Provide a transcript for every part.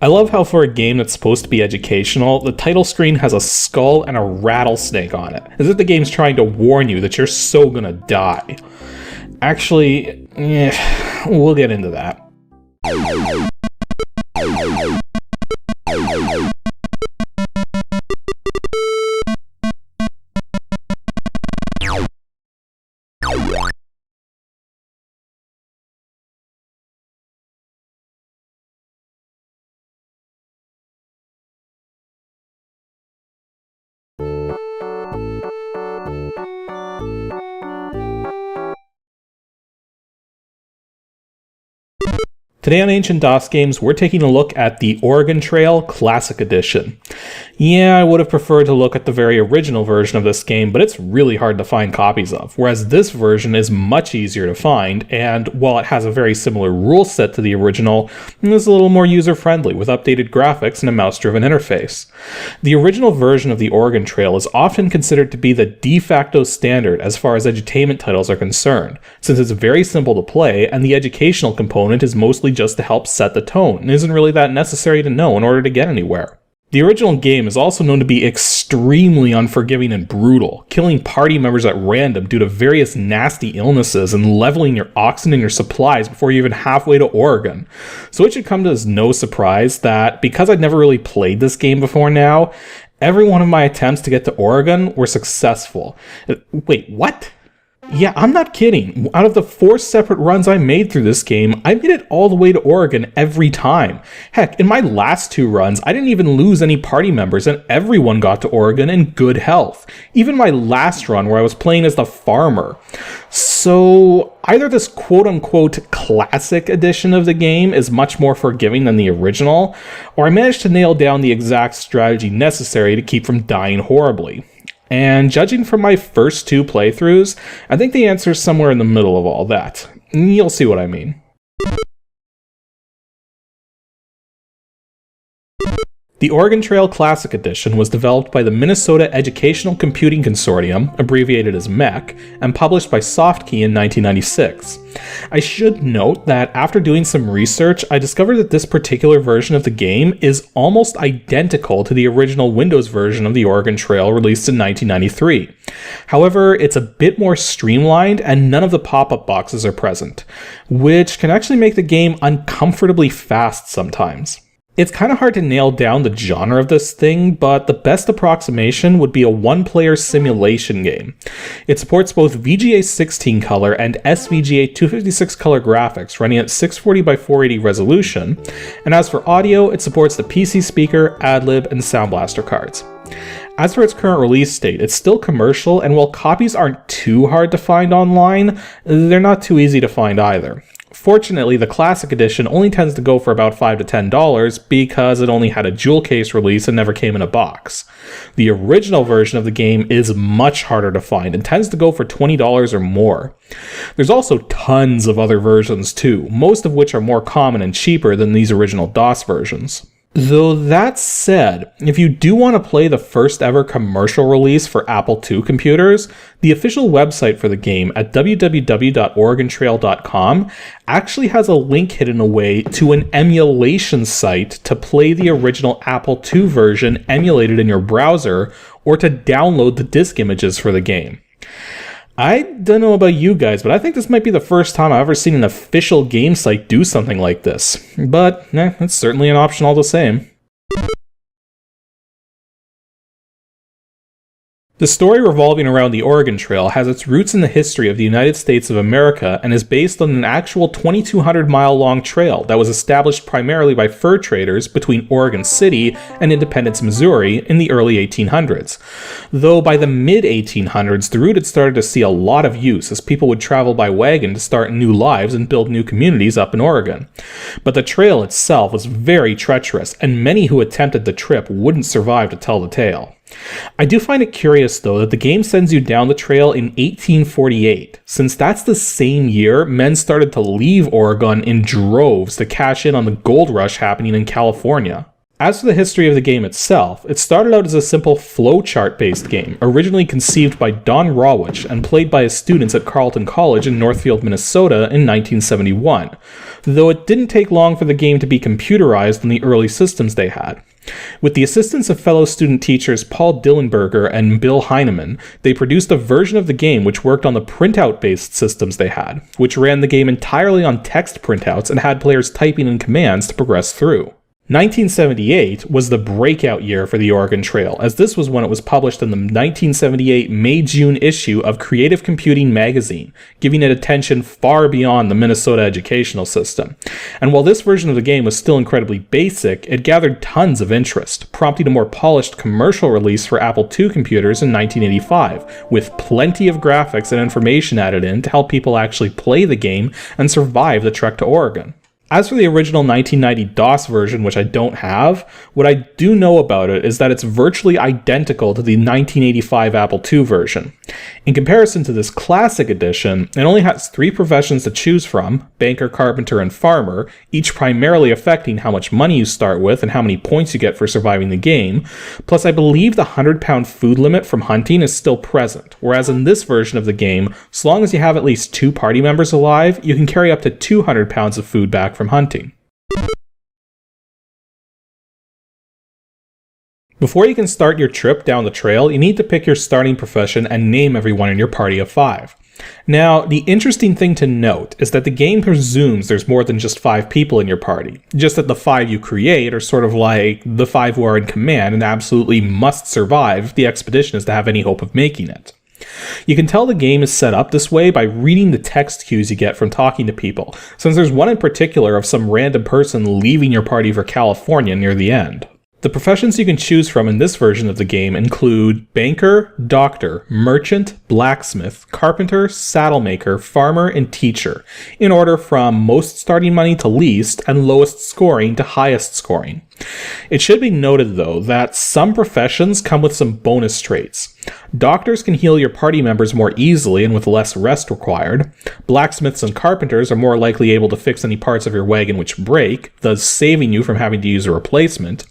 I love how for a game that's supposed to be educational, the title screen has a skull and a rattlesnake on it, as if the game's trying to warn you that you're so gonna die. Actually, we'll get into that. Today on Ancient DOS Games, we're taking a look at the Oregon Trail Classic Edition. Yeah, I would have preferred to look at the very original version of this game, but it's really hard to find copies of, whereas this version is much easier to find, and while it has a very similar rule set to the original, it's a little more user-friendly with updated graphics and a mouse-driven interface. The original version of the Oregon Trail is often considered to be the de facto standard as far as edutainment titles are concerned, since it's very simple to play, and the educational component is mostly just to help set the tone, and isn't really that necessary to know in order to get anywhere. The original game is also known to be extremely unforgiving and brutal, killing party members at random due to various nasty illnesses and leveling your oxen and your supplies before you're even halfway to Oregon. So it should come as no surprise that, because I'd never really played this game before now, every one of my attempts to get to Oregon were successful. Wait, what? Yeah, I'm not kidding. Out of the 4 separate runs I made through this game, I made it all the way to Oregon every time. Heck, in my last 2 runs, I didn't even lose any party members and everyone got to Oregon in good health. Even my last run where I was playing as the farmer. So, either this quote-unquote classic edition of the game is much more forgiving than the original, or I managed to nail down the exact strategy necessary to keep from dying horribly. And judging from my first 2 playthroughs, I think the answer is somewhere in the middle of all that. You'll see what I mean. The Oregon Trail Classic Edition was developed by the Minnesota Educational Computing Consortium, abbreviated as MEC, and published by SoftKey in 1996. I should note that after doing some research, I discovered that this particular version of the game is almost identical to the original Windows version of the Oregon Trail released in 1993. However, it's a bit more streamlined and none of the pop-up boxes are present, which can actually make the game uncomfortably fast sometimes. It's kind of hard to nail down the genre of this thing, but the best approximation would be a one-player simulation game. It supports both VGA 16 color and SVGA 256 color graphics running at 640 by 480 resolution, and as for audio, it supports the PC Speaker, AdLib, and Sound Blaster cards. As for its current release date, it's still commercial, and while copies aren't too hard to find online, they're not too easy to find either. Fortunately, the Classic Edition only tends to go for about $5 to $10 because it only had a jewel case release and never came in a box. The original version of the game is much harder to find and tends to go for $20 or more. There's also tons of other versions too, most of which are more common and cheaper than these original DOS versions. Though that said, if you do want to play the first ever commercial release for Apple II computers, the official website for the game at www.oregontrail.com actually has a link hidden away to an emulation site to play the original Apple II version emulated in your browser or to download the disk images for the game. I don't know about you guys, but I think this might be the first time I've ever seen an official game site do something like this. But, it's certainly an option all the same. The story revolving around the Oregon Trail has its roots in the history of the United States of America and is based on an actual 2,200-mile-long trail that was established primarily by fur traders between Oregon City and Independence, Missouri in the early 1800s. Though by the mid-1800s, the route had started to see a lot of use as people would travel by wagon to start new lives and build new communities up in Oregon. But the trail itself was very treacherous, and many who attempted the trip wouldn't survive to tell the tale. I do find it curious, though, that the game sends you down the trail in 1848, since that's the same year men started to leave Oregon in droves to cash in on the gold rush happening in California. As for the history of the game itself, it started out as a simple flowchart-based game, originally conceived by Don Rawich and played by his students at Carleton College in Northfield, Minnesota in 1971, though it didn't take long for the game to be computerized on the early systems they had. With the assistance of fellow student teachers Paul Dillenberger and Bill Heineman, they produced a version of the game which worked on the printout-based systems they had, which ran the game entirely on text printouts and had players typing in commands to progress through. 1978 was the breakout year for the Oregon Trail, as this was when it was published in the 1978 May-June issue of Creative Computing magazine, giving it attention far beyond the Minnesota educational system. And while this version of the game was still incredibly basic, it gathered tons of interest, prompting a more polished commercial release for Apple II computers in 1985, with plenty of graphics and information added in to help people actually play the game and survive the trek to Oregon. As for the original 1990 DOS version, which I don't have, what I do know about it is that it's virtually identical to the 1985 Apple II version. In comparison to this classic edition, it only has 3 professions to choose from, banker, carpenter, and farmer, each primarily affecting how much money you start with and how many points you get for surviving the game, plus I believe the 100-pound food limit from hunting is still present, whereas in this version of the game, as long as you have at least 2 party members alive, you can carry up to 200 pounds of food back from hunting. Before you can start your trip down the trail, you need to pick your starting profession and name everyone in your party of 5. Now, the interesting thing to note is that the game presumes there's more than just 5 people in your party, just that the 5 you create are sort of like the 5 who are in command and absolutely must survive if the expedition is to have any hope of making it. You can tell the game is set up this way by reading the text cues you get from talking to people, since there's one in particular of some random person leaving your party for California near the end. The professions you can choose from in this version of the game include banker, doctor, merchant, blacksmith, carpenter, saddlemaker, farmer, and teacher, in order from most starting money to least and lowest scoring to highest scoring. It should be noted, though, that some professions come with some bonus traits. Doctors can heal your party members more easily and with less rest required. Blacksmiths and carpenters are more likely able to fix any parts of your wagon which break, thus saving you from having to use a replacement.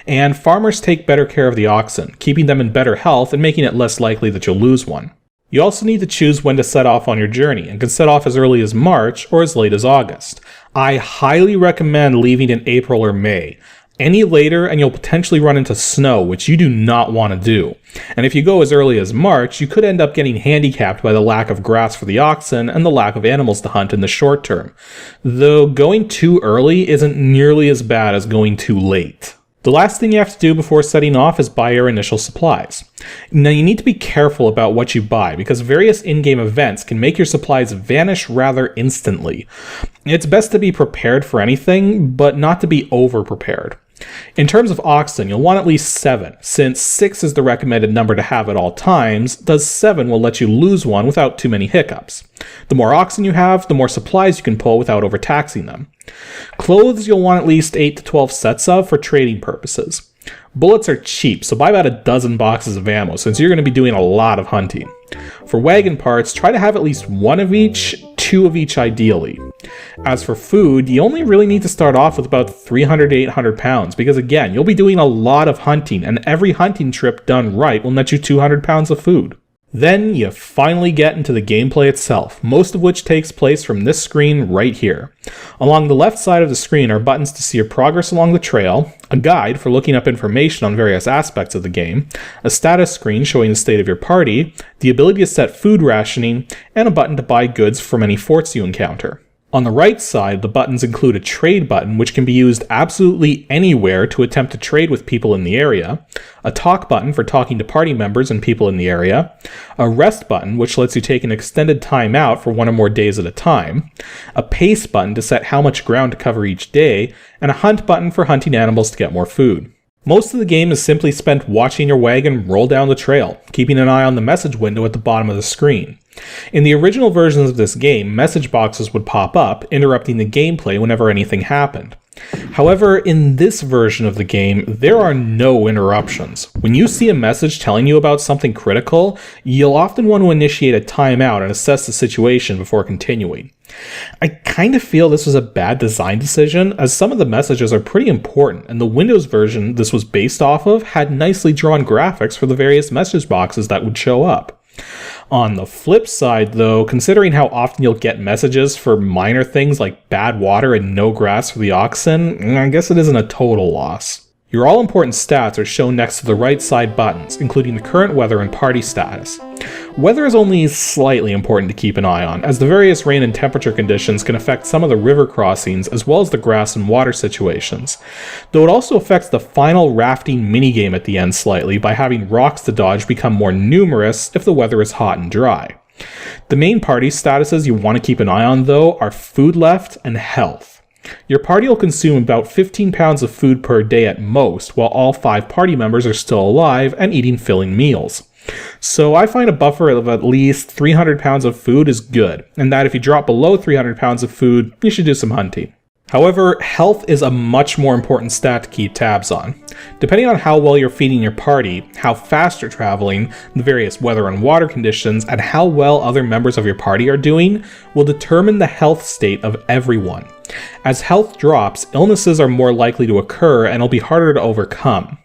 And farmers take better care of the oxen, keeping them in better health and making it less likely that you'll lose one. You also need to choose when to set off on your journey, and can set off as early as March or as late as August. I highly recommend leaving in April or May. Any later and you'll potentially run into snow, which you do not want to do. And if you go as early as March, you could end up getting handicapped by the lack of grass for the oxen and the lack of animals to hunt in the short term. Though going too early isn't nearly as bad as going too late. The last thing you have to do before setting off is buy your initial supplies. Now you need to be careful about what you buy, because various in-game events can make your supplies vanish rather instantly. It's best to be prepared for anything, but not to be over-prepared. In terms of oxen, you'll want at least 7, since 6 is the recommended number to have at all times, thus 7 will let you lose one without too many hiccups. The more oxen you have, the more supplies you can pull without overtaxing them. Clothes you'll want at least 8 to 12 sets of for trading purposes. Bullets are cheap, so buy about a dozen boxes of ammo, since you're going to be doing a lot of hunting. For wagon parts, try to have at least 1 of each, 2 of each ideally. As for food, you only really need to start off with about 300 to 800 pounds, because again, you'll be doing a lot of hunting, and every hunting trip done right will net you 200 pounds of food. Then you finally get into the gameplay itself, most of which takes place from this screen right here. Along the left side of the screen are buttons to see your progress along the trail, a guide for looking up information on various aspects of the game, a status screen showing the state of your party, the ability to set food rationing, and a button to buy goods from any forts you encounter. On the right side, the buttons include a trade button, which can be used absolutely anywhere to attempt to trade with people in the area, a talk button for talking to party members and people in the area, a rest button, which lets you take an extended time out for 1 or more days at a time, a pace button to set how much ground to cover each day, and a hunt button for hunting animals to get more food. Most of the game is simply spent watching your wagon roll down the trail, keeping an eye on the message window at the bottom of the screen. In the original versions of this game, message boxes would pop up, interrupting the gameplay whenever anything happened. However, in this version of the game, there are no interruptions. When you see a message telling you about something critical, you'll often want to initiate a timeout and assess the situation before continuing. I kind of feel this was a bad design decision, as some of the messages are pretty important, and the Windows version this was based off of had nicely drawn graphics for the various message boxes that would show up. On the flip side, though, considering how often you'll get messages for minor things like bad water and no grass for the oxen, I guess it isn't a total loss. Your all-important stats are shown next to the right side buttons, including the current weather and party status. Weather is only slightly important to keep an eye on, as the various rain and temperature conditions can affect some of the river crossings as well as the grass and water situations, though it also affects the final rafting minigame at the end slightly by having rocks to dodge become more numerous if the weather is hot and dry. The main party statuses you want to keep an eye on, though, are food left and health. Your party will consume about 15 pounds of food per day at most, while all 5 party members are still alive and eating filling meals. So I find a buffer of at least 300 pounds of food is good, and that if you drop below 300 pounds of food, you should do some hunting. However, health is a much more important stat to keep tabs on. Depending on how well you're feeding your party, how fast you're traveling, the various weather and water conditions, and how well other members of your party are doing, will determine the health state of everyone. As health drops, illnesses are more likely to occur and it'll be harder to overcome.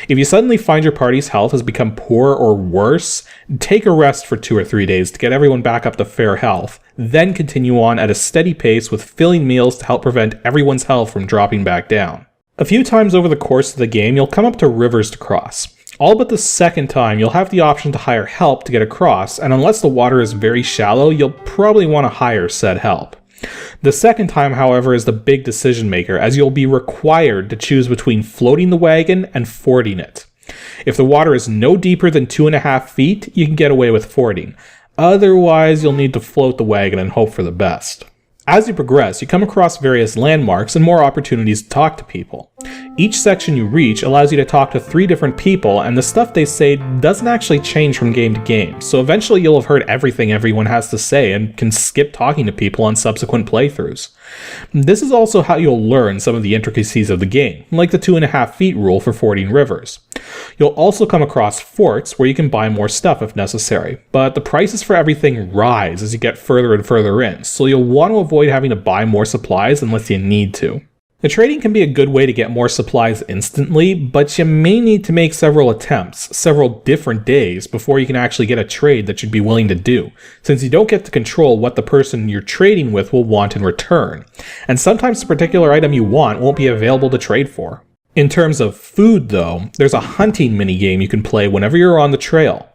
If you suddenly find your party's health has become poor or worse, take a rest for 2 or 3 days to get everyone back up to fair health, then continue on at a steady pace with filling meals to help prevent everyone's health from dropping back down. A few times over the course of the game, you'll come up to rivers to cross. All but the second time, you'll have the option to hire help to get across, and unless the water is very shallow, you'll probably want to hire said help. The second time, however, is the big decision maker, as you'll be required to choose between floating the wagon and fording it. If the water is no deeper than 2.5 feet, you can get away with fording. Otherwise, you'll need to float the wagon and hope for the best. As you progress, you come across various landmarks and more opportunities to talk to people. Each section you reach allows you to talk to 3 different people, and the stuff they say doesn't actually change from game to game, so eventually you'll have heard everything everyone has to say and can skip talking to people on subsequent playthroughs. This is also how you'll learn some of the intricacies of the game, like the 2.5 feet rule for fording rivers. You'll also come across forts where you can buy more stuff if necessary, but the prices for everything rise as you get further and further in, so you'll want to avoid having to buy more supplies unless you need to. The trading can be a good way to get more supplies instantly, but you may need to make several attempts, several different days, before you can actually get a trade that you'd be willing to do, since you don't get to control what the person you're trading with will want in return, and sometimes the particular item you want won't be available to trade for. In terms of food, though, there's a hunting minigame you can play whenever you're on the trail.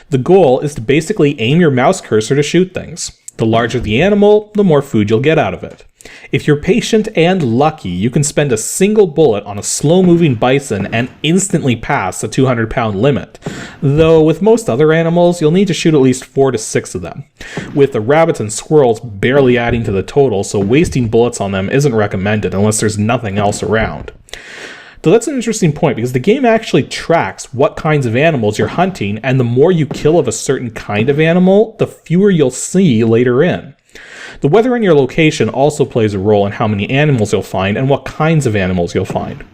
The goal is to basically aim your mouse cursor to shoot things. The larger the animal, the more food you'll get out of it. If you're patient and lucky, you can spend a single bullet on a slow-moving bison and instantly pass the 200-pound limit, though with most other animals, you'll need to shoot at least 4 to 6 of them, with the rabbits and squirrels barely adding to the total, so wasting bullets on them isn't recommended unless there's nothing else around. Though that's an interesting point, because the game actually tracks what kinds of animals you're hunting, and the more you kill of a certain kind of animal, the fewer you'll see later in. The weather in your location also plays a role in how many animals you'll find and what kinds of animals you'll find.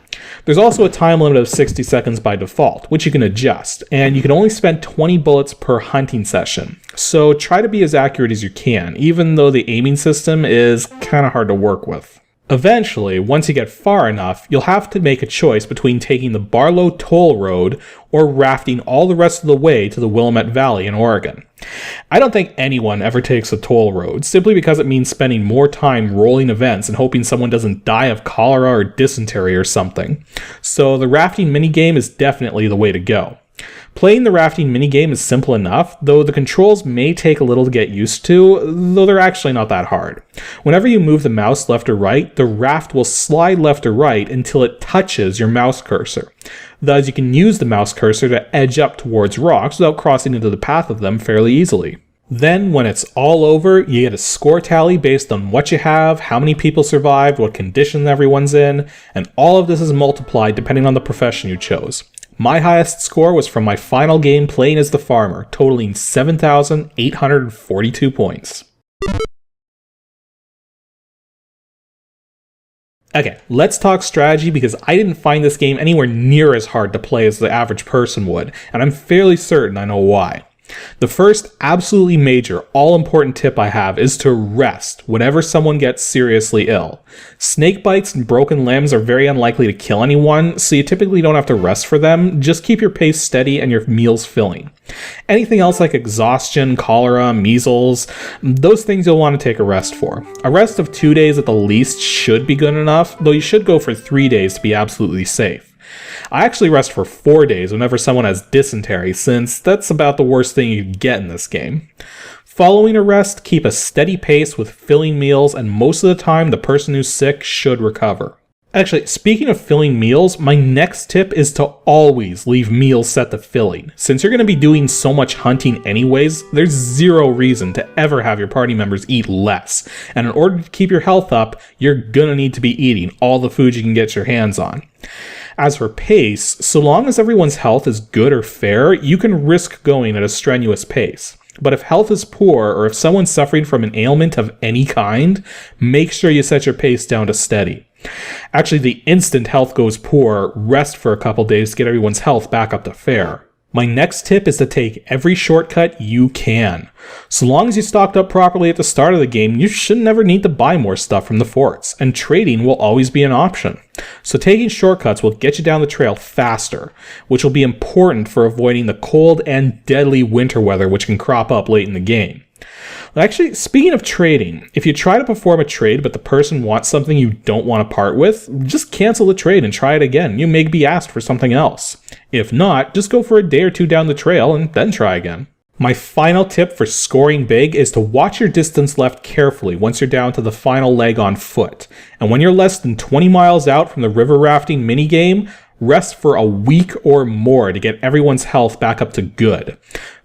There's also a time limit of 60 seconds by default, which you can adjust, and you can only spend 20 bullets per hunting session. So try to be as accurate as you can, even though the aiming system is kinda hard to work with. Eventually, once you get far enough, you'll have to make a choice between taking the Barlow Toll Road or rafting all the rest of the way to the Willamette Valley in Oregon. I don't think anyone ever takes a toll road, simply because it means spending more time rolling events and hoping someone doesn't die of cholera or dysentery or something. So the rafting minigame is definitely the way to go. Playing the rafting minigame is simple enough, though the controls may take a little to get used to, though they're actually not that hard. Whenever you move the mouse left or right, the raft will slide left or right until it touches your mouse cursor. Thus, you can use the mouse cursor to edge up towards rocks without crossing into the path of them fairly easily. Then, when it's all over, you get a score tally based on what you have, how many people survived, what condition everyone's in, and all of this is multiplied depending on the profession you chose. My highest score was from my final game playing as the farmer, totaling 7,842 points. Okay, let's talk strategy because I didn't find this game anywhere near as hard to play as the average person would, and I'm fairly certain I know why. The first absolutely major, all-important tip I have is to rest whenever someone gets seriously ill. Snake bites and broken limbs are very unlikely to kill anyone, so you typically don't have to rest for them. Just keep your pace steady and your meals filling. Anything else like exhaustion, cholera, measles, those things you'll want to take a rest for. A rest of 2 days at the least should be good enough, though you should go for 3 days to be absolutely safe. I actually rest for 4 days whenever someone has dysentery, since that's about the worst thing you can get in this game. Following a rest, keep a steady pace with filling meals, and most of the time the person who's sick should recover. Actually, speaking of filling meals, my next tip is to always leave meals set to filling. Since you're going to be doing so much hunting anyways, there's zero reason to ever have your party members eat less. And in order to keep your health up, you're going to need to be eating all the food you can get your hands on. As for pace, so long as everyone's health is good or fair, you can risk going at a strenuous pace. But if health is poor, or if someone's suffering from an ailment of any kind, make sure you set your pace down to steady. Actually, the instant health goes poor, rest for a couple days to get everyone's health back up to fair. My next tip is to take every shortcut you can. So long as you stocked up properly at the start of the game, you should never need to buy more stuff from the forts, and trading will always be an option. So taking shortcuts will get you down the trail faster, which will be important for avoiding the cold and deadly winter weather which can crop up late in the game. Actually, speaking of trading, if you try to perform a trade but the person wants something you don't want to part with, just cancel the trade and try it again. You may be asked for something else. If not, just go for a day or two down the trail and then try again. My final tip for scoring big is to watch your distance left carefully once you're down to the final leg on foot. And when you're less than 20 miles out from the river rafting minigame, rest for a week or more to get everyone's health back up to good.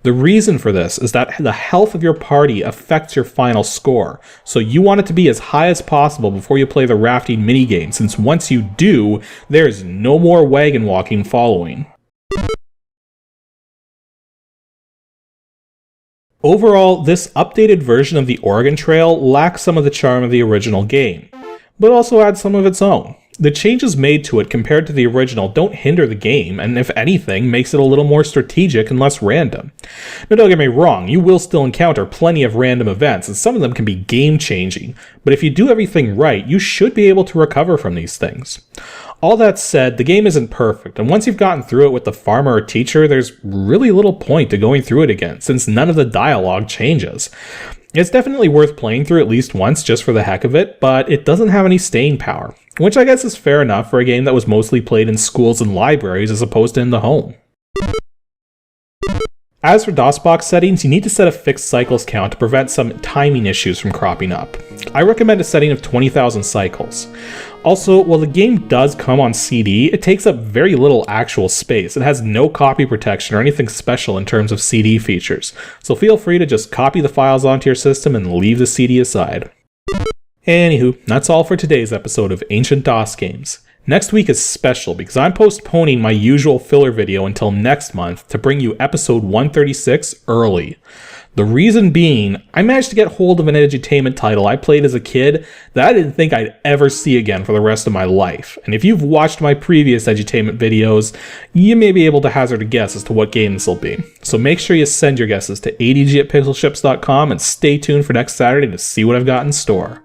The reason for this is that the health of your party affects your final score, so you want it to be as high as possible before you play the rafting minigame, since once you do, there's no more wagon walking following. Overall, this updated version of the Oregon Trail lacks some of the charm of the original game, but also adds some of its own. The changes made to it compared to the original don't hinder the game, and if anything, makes it a little more strategic and less random. Now don't get me wrong, you will still encounter plenty of random events, and some of them can be game-changing, but if you do everything right, you should be able to recover from these things. All that said, the game isn't perfect, and once you've gotten through it with the farmer or teacher, there's really little point to going through it again, since none of the dialogue changes. It's definitely worth playing through at least once just for the heck of it, but it doesn't have any staying power, which I guess is fair enough for a game that was mostly played in schools and libraries as opposed to in the home. As for DOSBox settings, you need to set a fixed cycles count to prevent some timing issues from cropping up. I recommend a setting of 20,000 cycles. Also, while the game does come on CD, it takes up very little actual space. It has no copy protection or anything special in terms of CD features, so feel free to just copy the files onto your system and leave the CD aside. Anywho, that's all for today's episode of Ancient DOS Games. Next week is special because I'm postponing my usual filler video until next month to bring you episode 136 early. The reason being, I managed to get hold of an edutainment title I played as a kid that I didn't think I'd ever see again for the rest of my life. And if you've watched my previous edutainment videos, you may be able to hazard a guess as to what game this will be. So make sure you send your guesses to adg@pixelships.com and stay tuned for next Saturday to see what I've got in store.